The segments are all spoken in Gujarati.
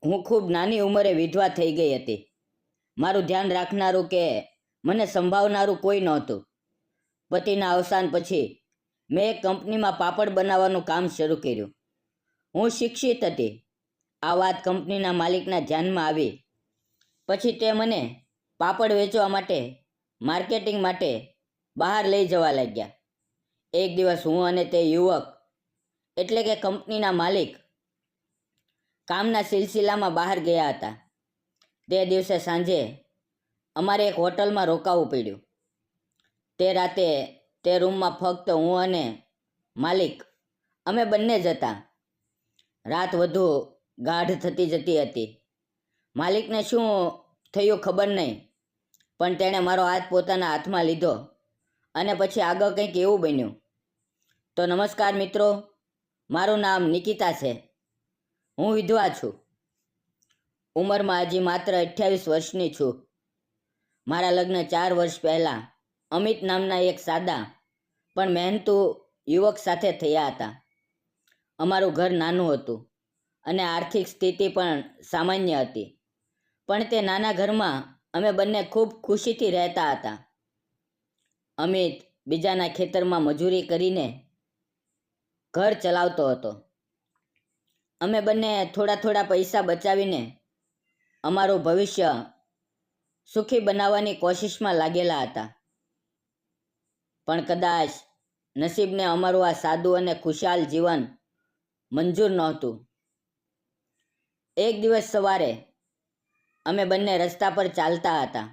હું ખૂબ નાની ઉંમરે વિધવા થઈ ગઈ હતી. મારું ધ્યાન રાખનારું કે મને સંભાવનારું કોઈ નહોતું. પતિના અવસાન પછી મેં એક કંપનીમાં પાપડ બનાવવાનું કામ શરૂ કર્યું. હું શિક્ષિત હતી. આ વાત કંપનીના માલિકના ધ્યાનમાં આવી. પછી તે મને પાપડ વેચવા માટે, માર્કેટિંગ માટે બહાર લઈ જવા લાગ્યા. એક દિવસ હું અને તે યુવક, એટલે કે કંપનીના માલિક, કામના સિલસિલામાં બહાર ગયા હતા. તે દિવસે સાંજે અમારે એક હોટલમાં રોકાવું પડ્યું. તે રાતે તે રૂમમાં ફક્ત હું અને માલિક, અમે બંને જ હતા. રાત વધુ ગાઢ થતી જતી હતી. માલિકને શું થયું ખબર નહીં, પણ તેણે મારો હાથ પોતાના હાથમાં લીધો અને પછી આગળ કંઈક એવું બન્યું. તો નમસ્કાર મિત્રો, મારું નામ નિકિતા છે. હું વિધવા છું. ઉંમરમાં હજી માત્ર 28 વર્ષની છું. મારા લગ્ન 4 વર્ષ પહેલાં અમિત નામના એક સાદા પણ મહેનતુ યુવક સાથે થયા હતા. અમારું ઘર નાનું હતું અને આર્થિક સ્થિતિ પણ સામાન્ય હતી, પણ તે નાના ઘરમાં અમે બંને ખૂબ ખુશીથી રહેતા હતા. અમિત બીજાના ખેતરમાં મજૂરી કરીને ઘર ચલાવતો હતો. અમે બંને થોડા થોડા પૈસા બચાવીને અમારું ભવિષ્ય સુખી બનાવવાની કોશિશમાં લાગેલા હતા. પણ કદાચ નસીબને અમારું આ સાદું અને ખુશાલ જીવન મંજૂર નહોતું. એક દિવસ સવારે અમે બંને રસ્તા પર ચાલતા હતા.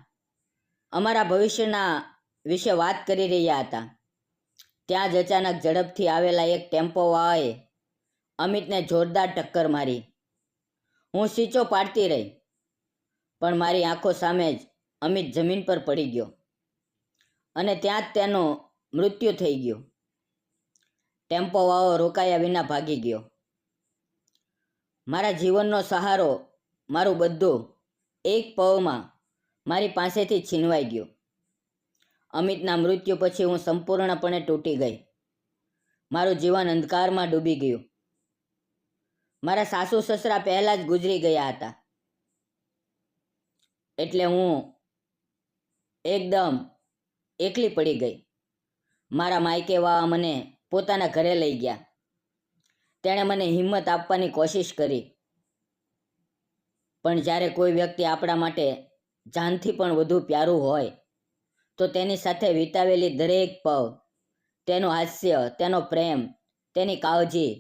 અમારા ભવિષ્યના વિશે વાત કરી રહ્યા હતા. ત્યાં જ અચાનક ઝડપથી આવેલા એક ટેમ્પોવાળાએ અમિતને જોરદાર ટક્કર મારી. હું સીચો પાડતી રહી, પણ મારી આંખો સામે જ અમિત જમીન પર પડી ગયો અને ત્યાં જ તેનું મૃત્યુ થઈ ગયું. ટેમ્પોવાળો રોકાયા વિના ભાગી ગયો. મારા જીવનનો સહારો, મારું બધું એક પળમાં મારી પાસેથી છીનવાઈ ગયું. અમિતના મૃત્યુ પછી હું સંપૂર્ણપણે તૂટી ગઈ. મારું જીવન અંધકારમાં ડૂબી ગયું. મારા સાસુ સસરા પહેલાં જ ગુજરી ગયા હતા, એટલે હું એકદમ એકલી પડી ગઈ. મારા માયકેવાળા મને પોતાના ઘરે લઈ ગયા. તેણે મને હિંમત આપવાની કોશિશ કરી, પણ જ્યારે કોઈ વ્યક્તિ આપણા માટે જાનથી પણ વધુ પ્યારું હોય તો તેની સાથે વિતાવેલી દરેક પળ, તેનું હાસ્ય, તેનો પ્રેમ, તેની કાળજી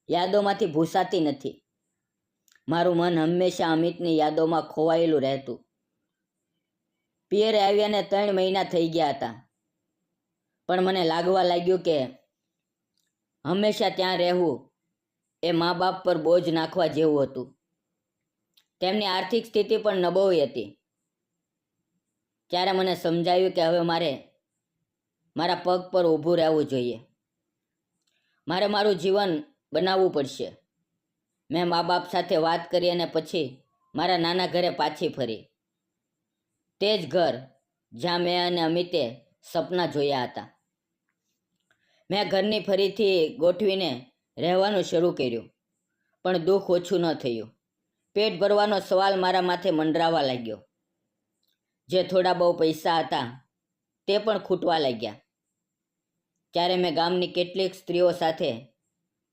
યાદોમાંથી ભૂસાતી નથી. મારું મન હંમેશા અમિતની યાદોમાં ખોવાયેલું રહેતું. પિયરે આવ્યાને 3 મહિના થઈ ગયા હતા, પણ મને લાગવા લાગ્યું કે હંમેશા ત્યાં રહેવું એ મા બાપ પર બોજ નાખવા જેવું હતું. તેમની આર્થિક સ્થિતિ પણ નબળી હતી. ત્યારે મને સમજાયું કે હવે મારે મારા પગ પર ઊભું રહેવું જોઈએ. મારે મારું જીવન બનાવવું પડશે. મેં મા બાપ સાથે વાત કરી અને પછી મારા નાના ઘરે પાછી ફરી. તે જ ઘર જ્યાં મેં અને અમિતે સપના જોયા હતા. મેં ઘરની ફરીથી ગોઠવીને રહેવાનું શરૂ કર્યું, પણ દુઃખ ઓછું ન થયું. પેટ ભરવાનો સવાલ મારા માથે મંડરાવા લાગ્યો. જે થોડા બહુ પૈસા હતા તે પણ ખૂટવા લાગ્યા. ત્યારે મેં ગામની કેટલીક સ્ત્રીઓ સાથે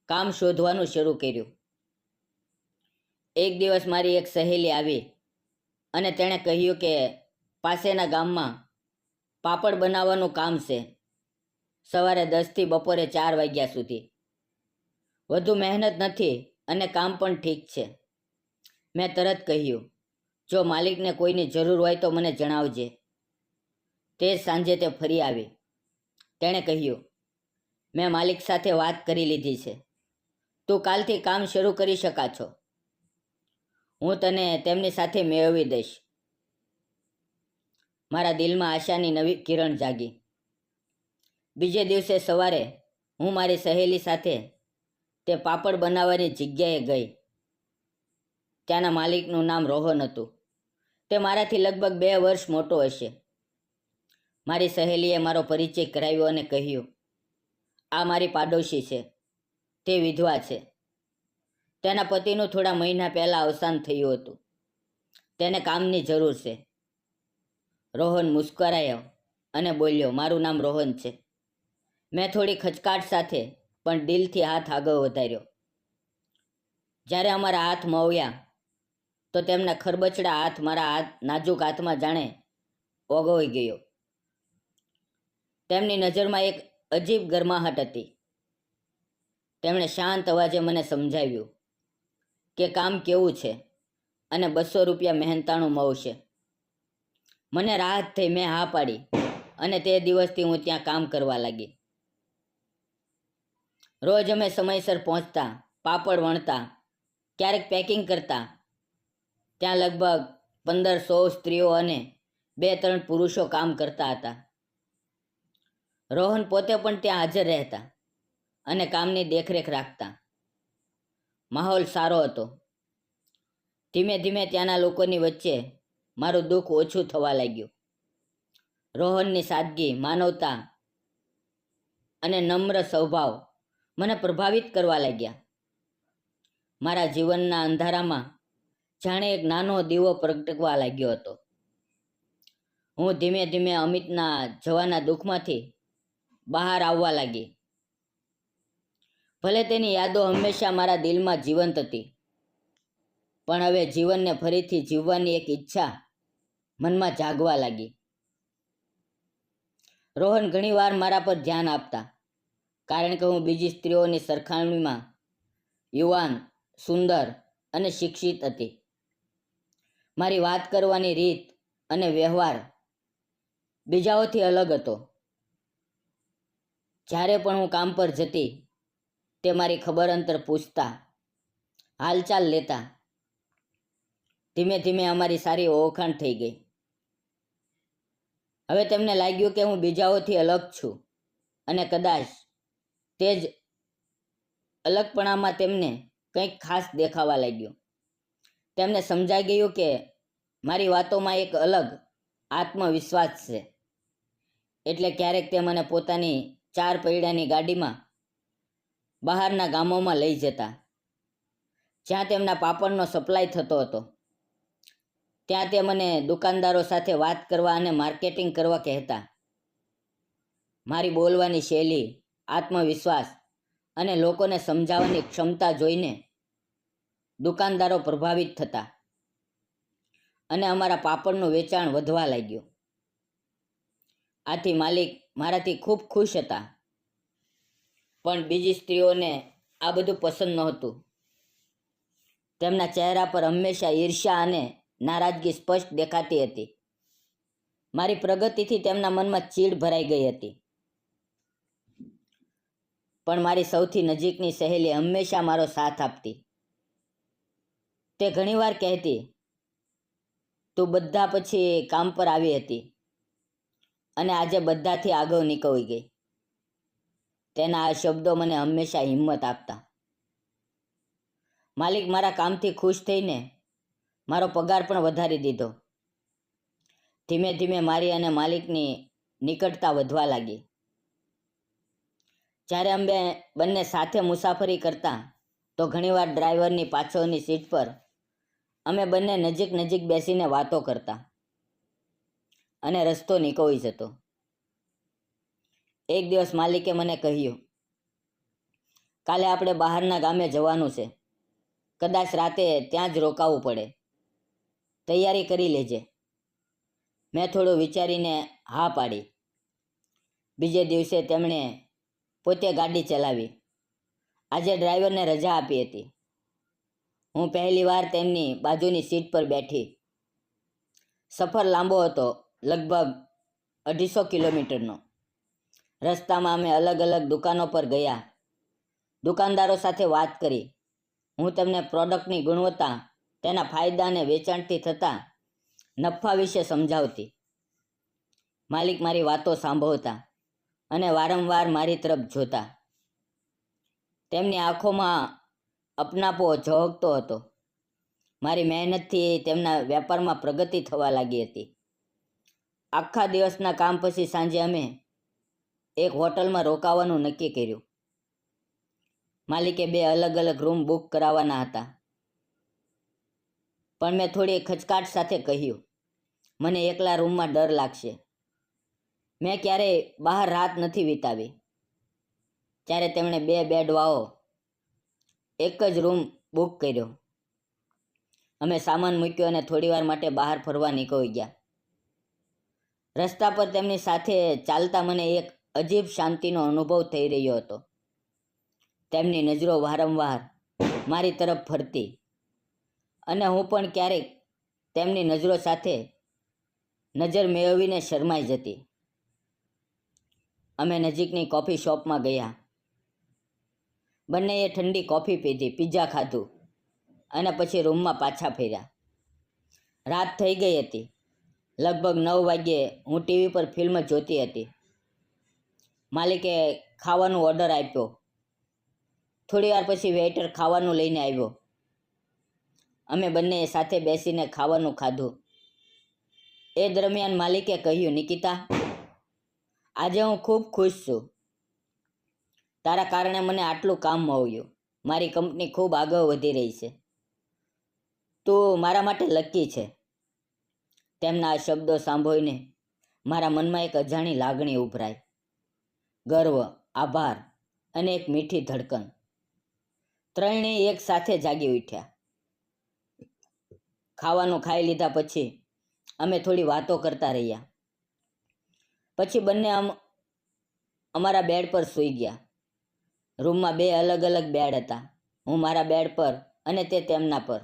કામ શોધવાનું શરૂ કર્યું. એક દિવસ મારી એક સહેલી આવી અને તેણે કહ્યું કે પાસેના ગામમાં પાપડ બનાવવાનું કામ છે, સવારે 10 થી બપોરે 4 વાગ્યા સુધી. વધુ મહેનત નથી અને કામ પણ ઠીક છે. મેં તરત કહ્યું, જો માલિકને કોઈની જરૂર હોય તો મને જણાવજે. તે સાંજે તે ફરી આવી. તેણે કહ્યું, મેં માલિક સાથે વાત કરી લીધી છે. તું કાલથી કામ શરૂ કરી શકા છો. હું તને તેમની સાથે મેળવી દઈશ. મારા દિલમાં આશાની નવી કિરણ જાગી. બીજે દિવસે સવારે હું મારી સહેલી સાથે તે પાપડ બનાવવાની જગ્યાએ ગઈ. ત્યાંના માલિકનું નામ રોહન હતું. તે મારાથી લગભગ 2 વર્ષ મોટો હશે. મારી સહેલીએ મારો પરિચય કરાવ્યો અને કહ્યું, આ મારી પાડોશી છે. તે વિધવા છે. તેના પતિનું થોડા મહિના પહેલાં અવસાન થયું હતું. તેને કામની જરૂર છે. રોહન મુસ્કરાયો અને બોલ્યો, મારું નામ રોહન છે. મેં થોડી ખચકાટ સાથે પણ દિલથી હાથ આગળ વધાર્યો. જ્યારે અમારા હાથ મોવ્યા તો તેમના ખરબચડા હાથ મારા નાજુક હાથમાં જાણે ઓગળી ગયો. તેમની નજરમાં એક અજીબ ગરમાહટ હતી. તેમણે શાંત અવાજે મને સમજાવ્યું કે કામ કેવું છે અને 200 રૂપિયા મહેનતાણું મળશે. મને રાહત થઈ. મેં હા પાડી અને તે દિવસથી હું ત્યાં કામ કરવા લાગી. રોજ અમે સમયસર પહોંચતા, પાપડ વણતા, ક્યારેક પેકિંગ કરતા. ત્યાં લગભગ 1500 સ્ત્રીઓ અને 2-3 પુરુષો કામ કરતા હતા. રોહન પોતે પણ ત્યાં હાજર રહેતા અને કામની દેખરેખ રાખતા. માહોલ સારો હતો. ધીમે ધીમે ત્યાંના લોકોની વચ્ચે મારું દુઃખ ઓછું થવા લાગ્યું. રોહનની સાદગી, માનવતા અને નમ્ર સ્વભાવ મને પ્રભાવિત કરવા લાગ્યા. મારા જીવનના અંધારામાં જાણે એક નાનો દીવો પ્રગટવા લાગ્યો હતો. હું ધીમે ધીમે અમિતના જવાના દુઃખમાંથી બહાર આવવા લાગી. ભલે તેની યાદો હંમેશા મારા દિલમાં જીવંત હતી, પણ હવે જીવનને ફરીથી જીવવાની એક ઈચ્છા મનમાં જાગવા લાગી. રોહન ઘણીવાર મારા પર ધ્યાન આપતા, કારણ કે હું બીજી સ્ત્રીઓની સરખામણીમાં યુવાન, સુંદર અને શિક્ષિત હતી. મારી વાત કરવાની રીત અને વ્યવહાર બીજાઓથી અલગ હતો. જ્યારે પણ હું કામ પર જતી, તે મારી ખબર અંતર પૂછતા, હાલચાલ લેતા. ધીમે ધીમે અમારી સારી ઓળખાણ થઈ ગઈ. હવે તેમને લાગ્યું કે હું બીજાઓથી અલગ છું અને કદાચ તે જ અલગપણામાં તેમને કંઈક ખાસ દેખાવા લાગ્યું. તેમને સમજાઈ ગયું કે મારી વાતોમાં એક અલગ આત્મવિશ્વાસ છે. એટલે ક્યારેક તે મને પોતાની 4 પૈડાની ગાડીમાં બહારના ગામોમાં લઈ જતા, જ્યાં તેમના પાપડનો સપ્લાય થતો હતો. ત્યાં તે મને દુકાનદારો સાથે વાત કરવા અને માર્કેટિંગ કરવા કહેતા. મારી બોલવાની શૈલી, આત્મવિશ્વાસ અને લોકોને સમજાવવાની ક્ષમતા જોઈને દુકાનદારો પ્રભાવિત થતા અને અમારા પાપડનું વેચાણ વધવા લાગ્યું. આથી માલિક મારાથી ખૂબ ખુશ હતા. પણ બીજી સ્ત્રીઓને આ બધું પસંદ નહોતું. તેમના ચહેરા પર હંમેશા ઈર્ષ્યા અને નારાજગી સ્પષ્ટ દેખાતી હતી. મારી પ્રગતિથી તેમના મનમાં ચીડ ભરાઈ ગઈ હતી. પણ મારી સૌથી નજીકની સહેલી હંમેશા મારો સાથ આપતી. તે ઘણીવાર કહેતી, તું બધા પછી કામ પર આવી હતી અને આજે બધાથી આગળ નીકળી ગઈ. તેના આ શબ્દો મને હંમેશા હિંમત આપતા. માલિક મારા કામથી ખુશ થઈને મારો પગાર પણ વધારી દીધો. ધીમે ધીમે મારી અને માલિકની નિકટતા વધવા લાગી. જ્યારે અમે બંને સાથે મુસાફરી કરતા તો ઘણીવાર ડ્રાઈવરની પાછળની સીટ પર અમે બંને નજીક નજીક બેસીને વાતો કરતા અને રસ્તો નીકળી જતો. એક દિવસ માલિકે મને કહ્યું, કાલે આપણે બહારના ગામે જવાનું છે. કદાચ રાતે ત્યાં જ રોકાવું પડે. તૈયારી કરી લેજે. મેં થોડું વિચારીને હા પાડી. બીજે દિવસે તેમણે પોતે ગાડી ચલાવી. આજે ડ્રાઈવરને રજા આપી હતી. હું પહેલીવાર તેમની બાજુની સીટ પર બેઠી. સફર લાંબો હતો, લગભગ 250 કિલોમીટરનો. રસ્તામાં અમે અલગ અલગ દુકાનો પર ગયા, દુકાનદારો સાથે વાત કરી. હું તેમને પ્રોડક્ટની ગુણવત્તા, તેના ફાયદા અને વેચાણથી થતા નફા વિશે સમજાવતી. માલિક મારી વાતો સાંભળતા અને વારંવાર મારી તરફ જોતા. તેમની આંખોમાં અપનાપો ઝળકતો હતો. મારી મહેનતથી તેમના વેપારમાં પ્રગતિ થવા લાગી હતી. આખા દિવસના કામ પછી સાંજે અમે એક હોટલમાં રોકાવાનું નક્કી કર્યું. માલિકે 2 અલગ અલગ રૂમ બુક કરાવવાના હતા, પણ મેં થોડી ખચકાટ સાથે કહ્યું, મને એકલા રૂમમાં ડર લાગશે. મેં ક્યારેય બહાર રાત નથી વિતાવી. ત્યારે તેમણે 2 બેડવાળો એક જ રૂમ બુક કર્યો. અમે સામાન મૂક્યો અને થોડીવાર માટે બહાર ફરવા નીકળી ગયા. રસ્તા પર તેમની સાથે ચાલતા મને એક અજીબ શાંતિનો અનુભવ થઈ રહ્યો હતો. તેમની નજરો વારંવાર મારી તરફ ફરતી અને હું પણ ક્યારેક તેમની નજરો સાથે નજર મેળવીને શરમાઈ જતી. અમે નજીકની કોફી શોપમાં ગયા. બંનેએ ઠંડી કોફી પીધી, પિઝા ખાધું અને પછી રૂમમાં પાછા ફર્યા. રાત થઈ ગઈ હતી. લગભગ 9 વાગ્યે હું ટીવી પર ફિલ્મ જોતી હતી. માલિકે ખાવાનું ઓર્ડર આપ્યો. થોડીવાર પછી વેઇટર ખાવાનું લઈને આવ્યો. અમે બંનેએ સાથે બેસીને ખાવાનું ખાધું. એ દરમિયાન માલિકે કહ્યું, નિકિતા, આજે હું ખૂબ ખુશ છું. તારા કારણે મને આટલું કામ મળ્યું. મારી કંપની ખૂબ આગળ વધી રહી છે. તું મારા માટે લકી છે. તેમના આ શબ્દો સાંભળીને મારા મનમાં એક અજાણી લાગણી ઉભરાઈ. ગર્વ, આભાર અને એક મીઠી ધડકન. ત્રણેય એક સાથે જાગી ઉઠ્યા. ખાવાનું ખાઈ લીધા પછી અમે થોડી વાતો કરતા રહ્યા. પછી બંને અમારા બેડ પર સૂઈ ગયા. રૂમમાં 2 અલગ અલગ બેડ હતા. હું મારા બેડ પર અને તે તેમના પર.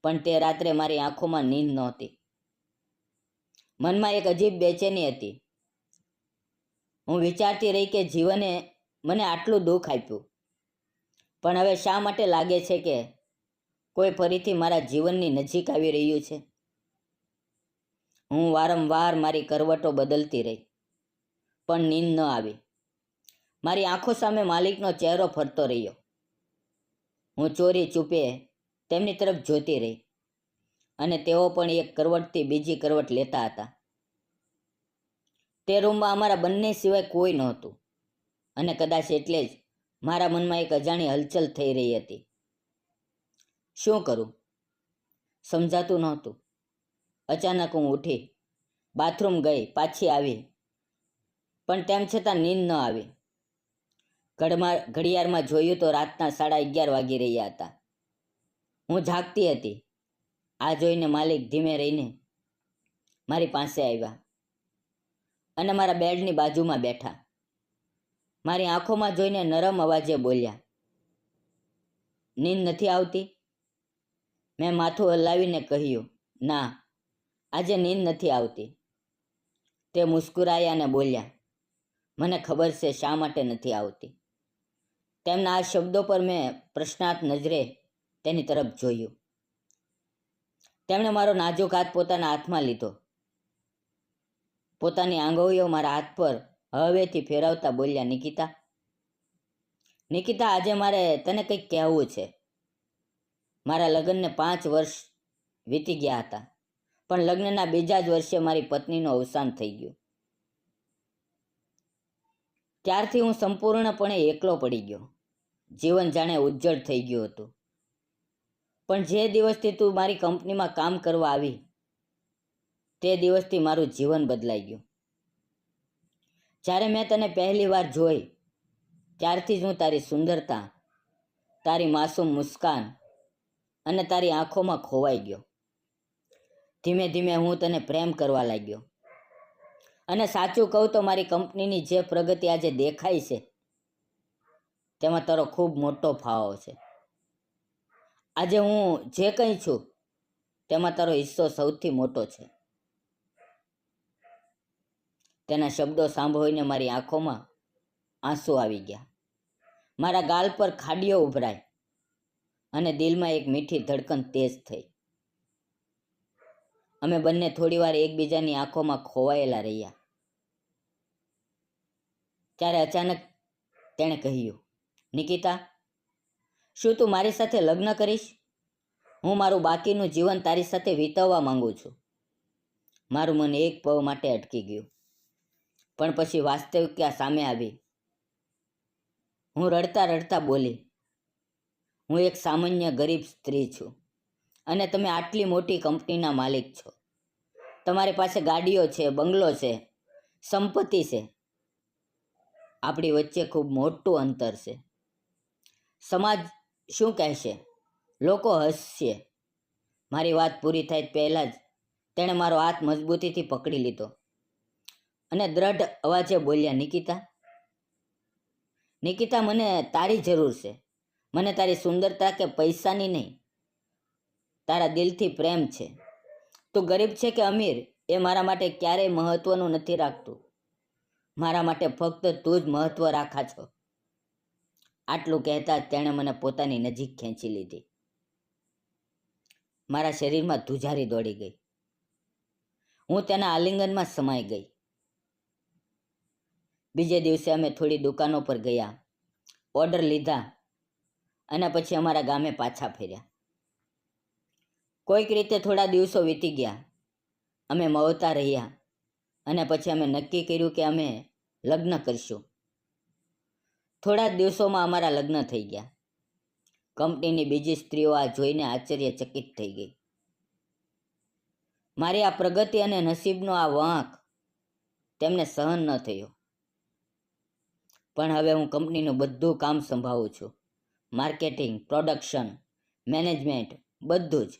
પણ તે રાત્રે મારી આંખોમાં નીંદ નહોતી. મનમાં એક અજીબ બેચેની હતી. હું વિચારતી રહી કે જીવને મને આટલું દુઃખ આપ્યું, પણ હવે શા માટે લાગે છે કે કોઈ ફરીથી મારા જીવનની નજીક આવી રહ્યું છે. હું વારંવાર મારી કરવટો બદલતી રહી, પણ નીંદ ન આવી. મારી આંખો સામે માલિકનો ચહેરો ફરતો રહ્યો. હું ચોરી ચૂપે તેમની તરફ જોતી રહી અને તેઓ પણ એક કરવટથી બીજી કરવટ લેતા હતા. તે રૂમમાં અમારા બંને સિવાય કોઈ નહોતું અને કદાચ એટલે જ મારા મનમાં એક અજાણી હલચલ થઈ રહી હતી. શું કરું સમજાતું નહોતું. અચાનક હું ઉઠી, બાથરૂમ ગઈ, પાછી આવી, પણ તેમ છતાં નીંદ ન આવી. ઘડિયાળમાં જોયું તો રાતના 11:30 વાગી રહ્યા હતા. હું જાગતી હતી. આ જોઈને માલિક ધીમે રહીને મારી પાસે આવ્યા અને મારા બેડની બાજુમાં બેઠા. મારી આંખોમાં જોઈને નરમ અવાજે બોલ્યા, નીંદ નથી આવતી? મેં માથું હલાવીને કહ્યું, ના, આજે નીંદ નથી આવતી. તે મુસ્કુરાયા અને બોલ્યા, મને ખબર છે શા માટે નથી આવતી. તેમના આ શબ્દો પર મેં પ્રશ્નાર્થ નજરે તેની તરફ જોયું. તેમણે મારો નાજુક હાથ પોતાના હાથમાં લીધો. પોતાની આંગળીઓ મારા હાથ પર હળવેથી ફેરવતા બોલ્યા, નિકિતા, નિકિતા, આજે મારે તને કંઈક કહેવું છે. મારા લગ્નને 5 વર્ષ વીતી ગયા હતા, પણ લગ્નના બીજા જ વર્ષે મારી પત્નીનું અવસાન થઈ ગયું. ત્યારથી હું સંપૂર્ણપણે એકલો પડી ગયો. જીવન જાણે ઉજ્જડ થઈ ગયું હતું. પણ જે દિવસથી તું મારી કંપનીમાં કામ કરવા આવી, તે દિવસથી મારું જીવન બદલાઈ ગયું. જ્યારે મેં તને પહેલી વાર જોઈ, ત્યારથી જ હું તારી સુંદરતા, તારી માસૂમ મુસ્કાન અને તારી આંખોમાં ખોવાઈ ગયો. ધીમે ધીમે હું તને પ્રેમ કરવા લાગ્યો. અને સાચું કહું તો મારી કંપનીની જે પ્રગતિ આજે દેખાય છે, તેમાં તારો ખૂબ મોટો ફાળો છે. આજે હું જે કંઈ છું, તેમાં તારો હિસ્સો સૌથી મોટો છે. તેના શબ્દો સાંભળીને મારી આંખોમાં આંસુ આવી ગયા. મારા ગાલ પર ખાડીઓ ઉભરાઈ અને દિલમાં એક મીઠી ધડકન તેજ થઈ. અમે બંને થોડીવાર એકબીજાની આંખોમાં ખોવાયેલા રહ્યા. ત્યારે અચાનક તેણે કહ્યું, નિકિતા, શું તું મારી સાથે લગ્ન કરીશ? હું મારું બાકીનું જીવન તારી સાથે વિતાવવા માંગુ છું. મારું મન એક પળ માટે અટકી ગયું, પણ પછી વાસ્તવિકતા સામે આવી. હું રડતા રડતા બોલી, હું એક સામાન્ય ગરીબ સ્ત્રી છું અને તમે આટલી મોટી કંપનીના માલિક છો. તમારી પાસે ગાડીઓ છે, બંગલો છે, સંપત્તિ છે. આપણી વચ્ચે ખૂબ મોટું અંતર છે. સમાજ શું કહેશે? લોકો હસશે. મારી વાત પૂરી થાય પહેલાં જ તેણે મારો હાથ મજબૂતીથી પકડી લીધો અને દ્રઢ અવાજે બોલ્યા, નિકિતા, મને તારી જરૂર છે. મને તારી સુંદરતા કે પૈસાની નહીં, તારા દિલથી પ્રેમ છે. તું ગરીબ છે કે અમીર એ મારા માટે ક્યારેય મહત્વનું નથી રાખતું. મારા માટે ફક્ત તું જ મહત્વ રાખા છો. આટલું કહેતા જ તેણે મને પોતાની નજીક ખેંચી લીધી. મારા શરીરમાં ધ્રુજારી દોડી ગઈ. હું તેના આલિંગનમાં સમાઈ ગઈ. બીજે દિવસે અમે થોડી દુકાનો પર ગયા, ઓર્ડર લીધા અને પછી અમારા ગામે પાછા ફર્યા. કોઈક રીતે થોડા દિવસો વીતી ગયા. અમે મળતા રહ્યા અને પછી અમે નક્કી કર્યું કે અમે લગ્ન કરીશું. થોડા જ દિવસોમાં અમારા લગ્ન થઈ ગયા. કંપનીની બીજી સ્ત્રીઓ આ જોઈને આશ્ચર્યચકિત થઈ ગઈ. મારી આ પ્રગતિ અને નસીબનો આ વાંક તેમને સહન ન થયો. પણ હવે હું કંપનીનું બધું કામ સંભાળું છું. માર્કેટિંગ, પ્રોડક્શન, મેનેજમેન્ટ, બધું જ.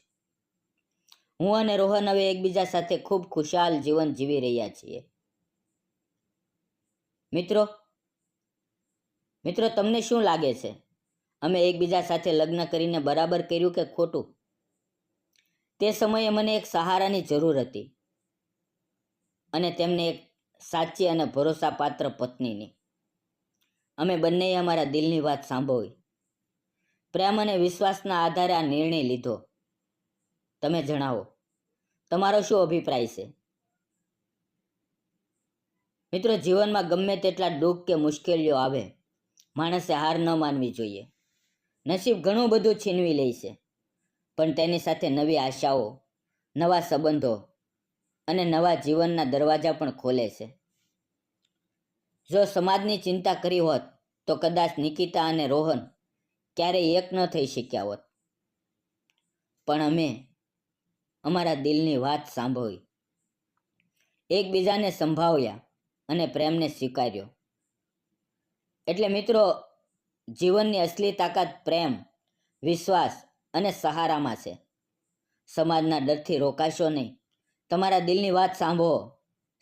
હું અને રોહન હવે એકબીજા સાથે ખૂબ ખુશાલ જીવન જીવી રહ્યા છીએ. મિત્રો, તમને શું લાગે છે? અમે એકબીજા સાથે લગ્ન કરીને બરાબર કર્યું કે ખોટું? તે સમયે મને એક સહારાની જરૂર હતી અને તેમને એક સાચી અને ભરોસાપાત્ર પત્નીની. અમે બંનેએ અમારા દિલની વાત સાંભળી. પ્રેમ અને વિશ્વાસના આધારે આ નિર્ણય લીધો. તમે જણાવો, તમારો શું અભિપ્રાય છે? મિત્રો, જીવનમાં ગમે તેટલા દુઃખ કે મુશ્કેલીઓ આવે, માણસે હાર ન માનવી જોઈએ. નસીબ ઘણું બધું છીનવી લે છે, પણ તેની સાથે નવી આશાઓ, નવા સંબંધો અને નવા જીવનના દરવાજા પણ ખોલે છે. જો સમાજની ચિંતા કરી હોત તો કદાચ નિકિતા અને રોહન ક્યારેય એક ન થઈ શક્યા હોત. પણ અમે અમારા દિલની વાત સાંભળી, એકબીજાને સંભાળ્યા અને પ્રેમને સ્વીકાર્યો. એટલે મિત્રો, જીવનની અસલી તાકાત પ્રેમ, વિશ્વાસ અને સહારામાં છે. સમાજના ડરથી રોકાશો નહીં. તમારા દિલની વાત સાંભળો,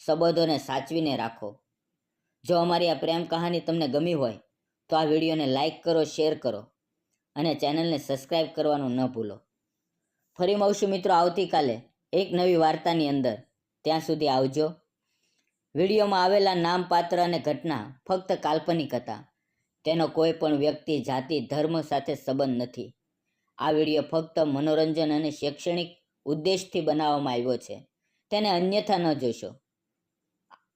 સંબંધોને સાચવીને રાખો. જો અમારી આ પ્રેમ કહાની તમને ગમી હોય તો આ વિડીયોને લાઈક કરો, શેર કરો અને ચેનલને સબસ્ક્રાઈબ કરવાનું ન ભૂલો. ફરી મળશું મિત્રો આવતીકાલે એક નવી વાર્તાની અંદર. ત્યાં સુધી આવજો. વિડીયોમાં આવેલા નામ, પાત્ર અને ઘટના ફક્ત કાલ્પનિક હતા. તેનો કોઈ પણ વ્યક્તિ, જાતિ, ધર્મ સાથે સંબંધ નથી. આ વિડીયો ફક્ત મનોરંજન અને શૈક્ષણિક ઉદ્દેશથી બનાવવામાં આવ્યો છે. તેને અન્યથા ન જોશો.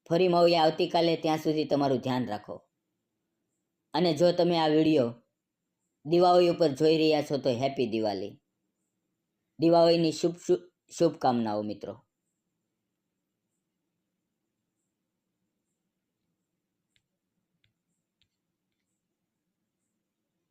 ફરી મળીએ આવતીકાલે. ત્યાં સુધી તમારું ધ્યાન રાખો. અને જો તમે આ વિડીયો દિવાળી ઉપર જોઈ રહ્યા છો તો હેપી દિવાળી. દિવાળીની શુભકામનાઓ મિત્રો.